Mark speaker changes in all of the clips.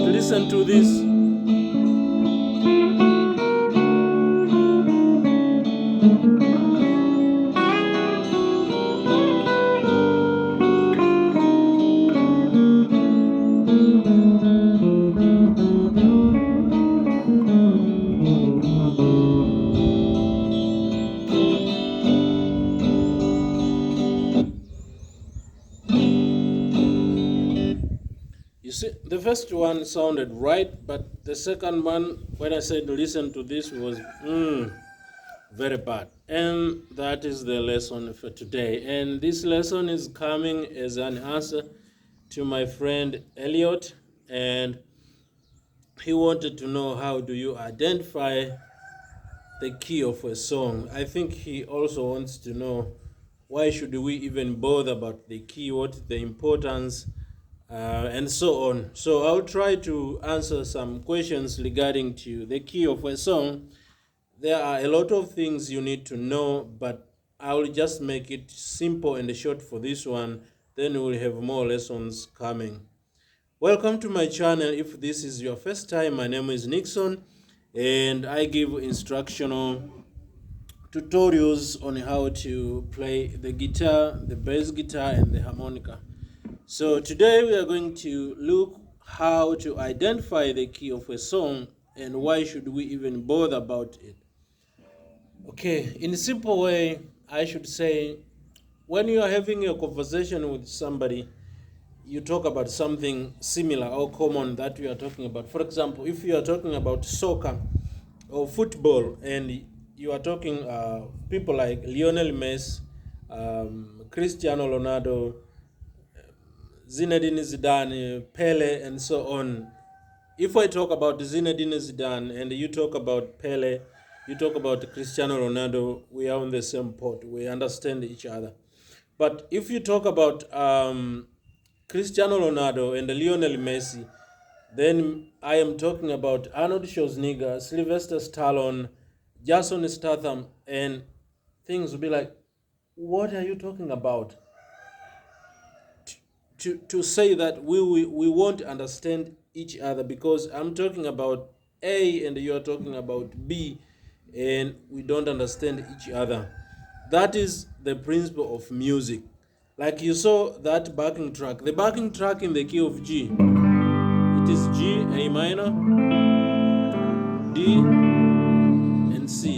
Speaker 1: listen to this. You see, the first one sounded right, but the second one, when I said listen to this, was very bad. And that is the lesson for today. And this lesson is coming as an answer to my friend Elliot, and he wanted to know how do you identify the key of a song. I think he also wants to know why should we even bother about the key, what the importance, and so on. So I'll try to answer some questions regarding to the key of a song. There are a lot of things you need to know, but I'll just make it simple and short for this one. Then we'll have more lessons coming. Welcome to my channel. If this is your first time, my name is Nickson, and I give instructional tutorials on how to play the guitar, the bass guitar, and the harmonica. So today we are going to look how to identify the key of a song and why should we even bother about it. Okay, in a simple way, I should say, when you are having a conversation with somebody, you talk about something similar or common that we are talking about. For example, if you are talking about soccer or football and you are talking people like Lionel Messi, Cristiano Ronaldo, Zinedine Zidane, Pele, and so on. If I talk about Zinedine Zidane and you talk about Pele, you talk about Cristiano Ronaldo, we are on the same pot. We understand each other. But if you talk about Cristiano Ronaldo and Lionel Messi, then I am talking about Arnold Schwarzenegger, Sylvester Stallone, Jason Statham, and things will be like, what are you talking about? To say that we won't understand each other because I'm talking about A and you're talking about B and we don't understand each other. That is the principle of music. Like you saw that backing track. The backing track in the key of G. It is G, A minor, D, and C.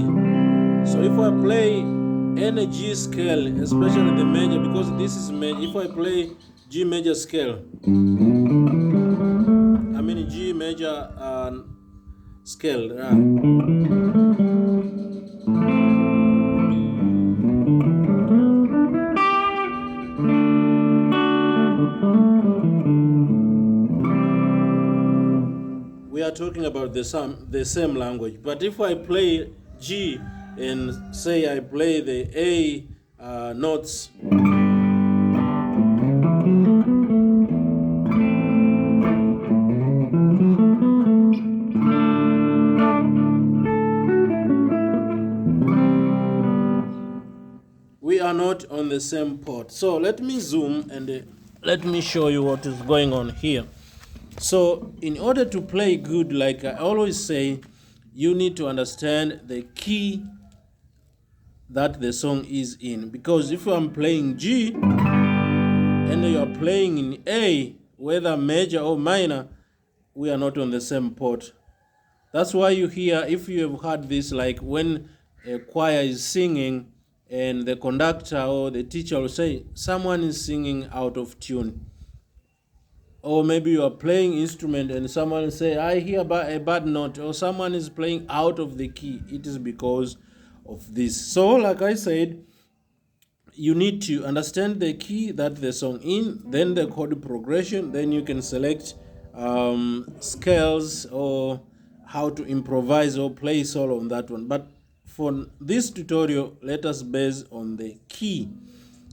Speaker 1: So if I play any G scale, especially the major, because this is major, if I play G major scale, I mean G major scale, we are talking about the same language. But if I play G and say I play the A notes, we are not on the same port. So let me zoom and let me show you what is going on here. So in order to play good, like I always say, you need to understand the key that the song is in. Because if I'm playing G and you are playing in A, whether major or minor, we are not on the same port. That's why you hear, if you have heard this, like when a choir is singing and the conductor or the teacher will say, someone is singing out of tune. Or maybe you are playing instrument and someone will say, I hear a bad note, or someone is playing out of the key. It is because of this. So like I said, you need to understand the key that the song in, then the chord progression, then you can select scales or how to improvise or play solo on that one. But for this tutorial, let us base on the key.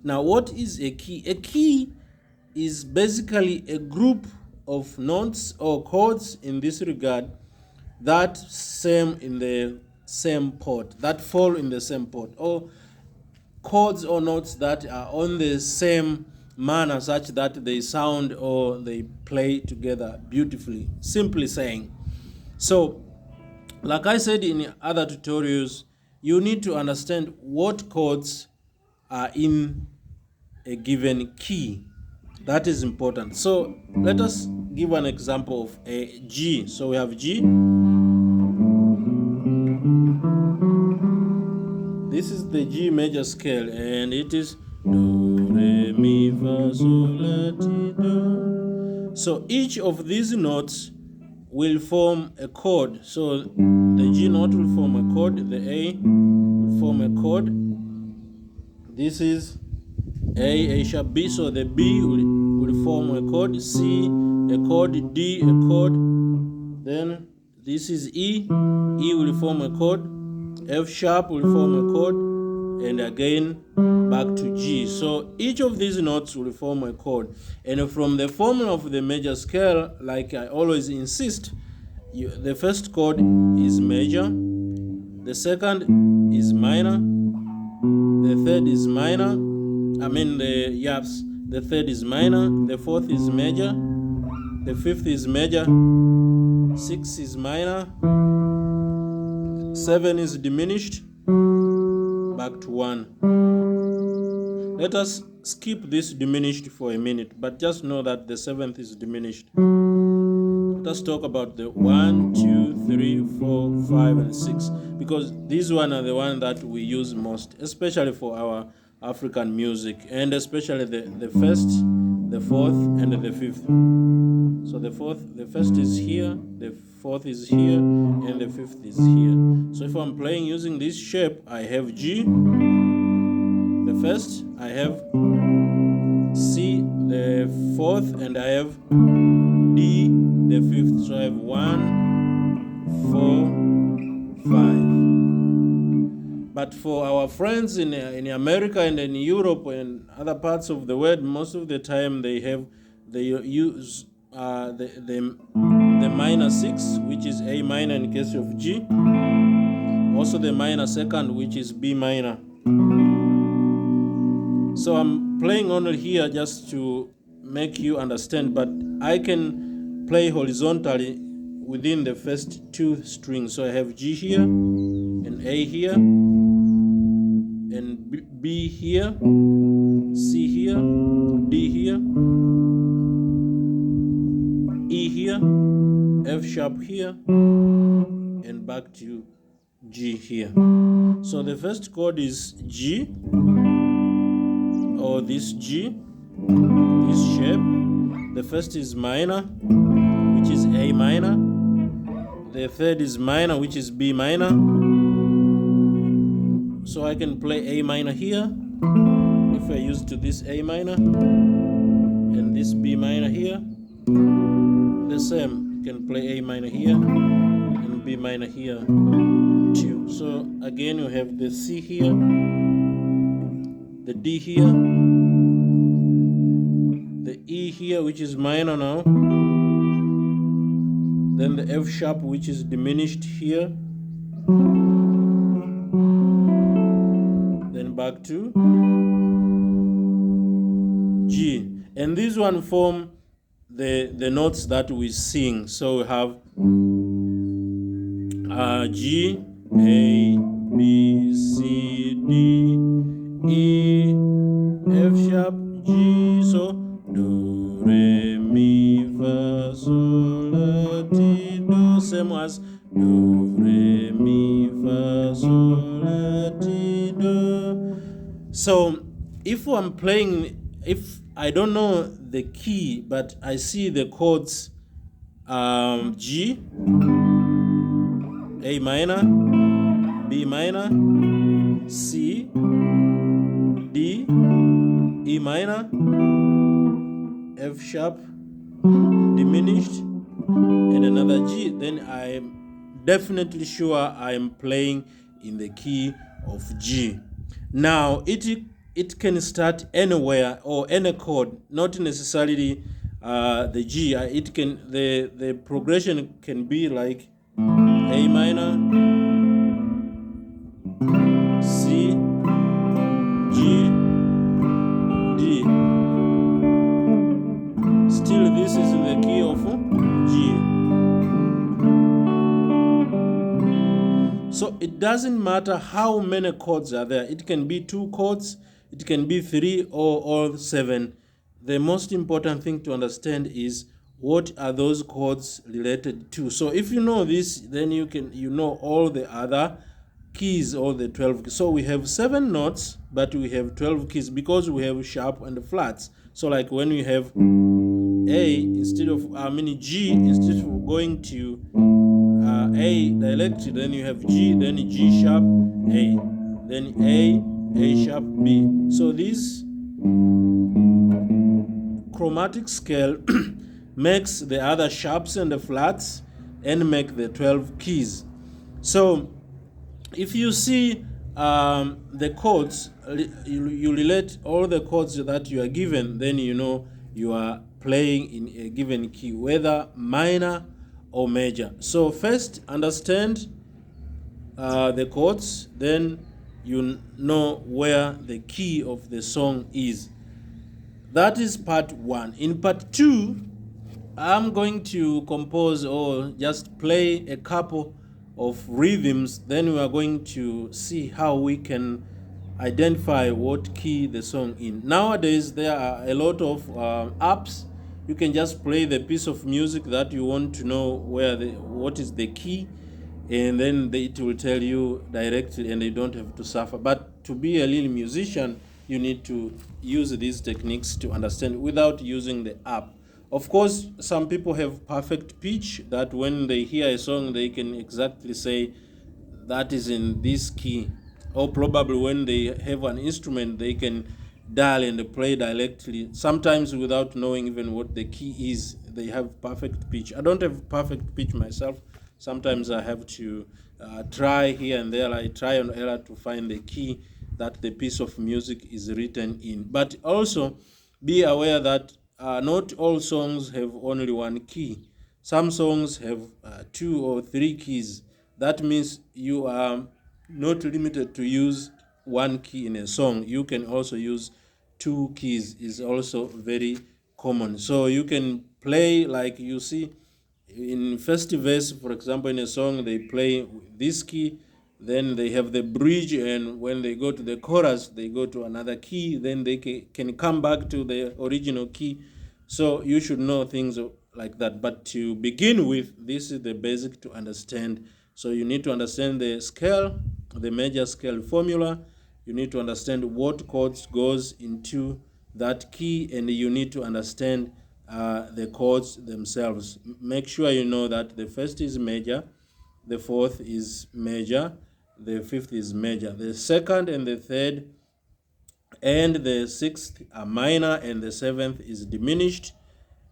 Speaker 1: Now, what is a key? A key is basically a group of notes or chords in this regard that same in the same port, that fall in the same port, or chords or notes that are on the same manner such that they sound or they play together beautifully, simply saying. So, like I said in other tutorials, you need to understand what chords are in a given key. That is important. So let us give an example of a G. So we have G. This is the G major scale, and it is do, re, mi, fa, sol, la, ti, do. So each of these notes will form a chord. So the G note will form a chord, the A will form a chord. This is A sharp, B, so the B will form a chord, C a chord, D a chord. Then this is E will form a chord, F sharp will form a chord, and again back to G. So each of these notes will form a chord. And from the formula of the major scale, like I always insist, the first chord is major, the second is minor, the third is minor, the third is minor, the fourth is major, the fifth is major, 6 is minor, 7 is diminished, back to 1. Let us skip this diminished for a minute, but just know that the 7th is diminished. Let us talk about the 1, 2, 3, 4, 5, and 6, because these one are the one that we use most, especially for our African music, and especially the first, the fourth, and the fifth. So the first is here, the fourth is here, and the fifth is here. So if I'm playing using this shape, I have G, the first, I have C, the fourth, and I have D, the fifth. So I have 1, 4, 5. But for our friends in America and in Europe and other parts of the world, most of the time they use the minor 6, which is A minor in case of G. Also the minor second, which is B minor. So I'm playing only here just to make you understand, but I can play horizontally within the first 2 strings. So I have G here, and A here, and B here, C here, D here, E here, F sharp here, and back to G here. So the first chord is G, or this G, this shape. The first is minor, which is A minor. The third is minor, which is B minor. So I can play A minor here, if I use to this A minor, and this B minor here. The same, you can play A minor here, and B minor here too. So again, you have the C here, the D here, the E here, which is minor now, then the F sharp, which is diminished here, then back to G. And these one form the notes that we sing. So we have G, A, B, C, D, E, F sharp, G. So do, re, mi, fa, sol, la, ti, do. Same as do, re, mi, fa, sol, la, ti, do. So if I'm playing, if I don't know the key, but I see the chords G, A minor, B minor, C, D, E minor, F sharp, diminished, and another G, then I'm definitely sure I'm playing in the key of G. Now it can start anywhere or any chord, not necessarily the G. It can the progression can be like A minor, C, G, D. doesn't matter how many chords are there. It can be 2 chords, it can be 3 or all 7. The most important thing to understand is what are those chords related to. So if you know this, then you know all the other keys, all the 12. So we have 7 notes, but we have 12 keys because we have sharp and flats. So like when we have A instead of G, instead of going to A directly, then you have G, then G sharp A, then A sharp B. So this chromatic scale makes the other sharps and the flats and make the 12 keys. So if you see the chords, you relate all the chords that you are given, then you know you are playing in a given key, whether minor or major. So first understand the chords, then you know where the key of the song is. That is part 1. In part 2, I'm going to compose or just play a couple of rhythms. Then we are going to see how we can identify what key the song in. Nowadays, there are a lot of apps. You can just play the piece of music that you want to know what is the key, and then it will tell you directly, and you don't have to suffer. But to be a little musician, you need to use these techniques to understand without using the app. Of course, some people have perfect pitch that when they hear a song, they can exactly say that is in this key. Or probably when they have an instrument, they can dial and play directly, sometimes without knowing even what the key is. They have perfect pitch. I don't have perfect pitch myself. Sometimes I have to try here and there. I try and error to find the key that the piece of music is written in. But also be aware that not all songs have only one key. Some songs have 2 or 3 keys. That means you are not limited to use one key in a song. You can also use 2 keys, is also very common. So you can play, like you see in first verse, for example, in a song, they play this key, then they have the bridge, and when they go to the chorus, they go to another key, then they can come back to the original key. So you should know things like that. But to begin with, this is the basic to understand. So you need to understand the scale, the major scale formula. You need to understand what chords goes into that key, and you need to understand the chords themselves. Make sure you know that the first is major, the fourth is major, the fifth is major, the second and the third and the sixth are minor, and the seventh is diminished.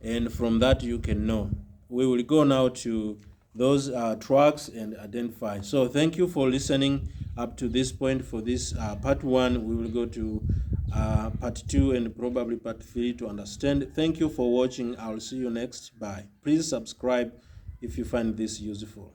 Speaker 1: And from that you can know. We will go now to those tracks and identify. So thank you for listening up to this point for this part 1. We will go to part 2 and probably part 3 to understand. Thank you for watching. I'll see you next. Bye. Please subscribe if you find this useful.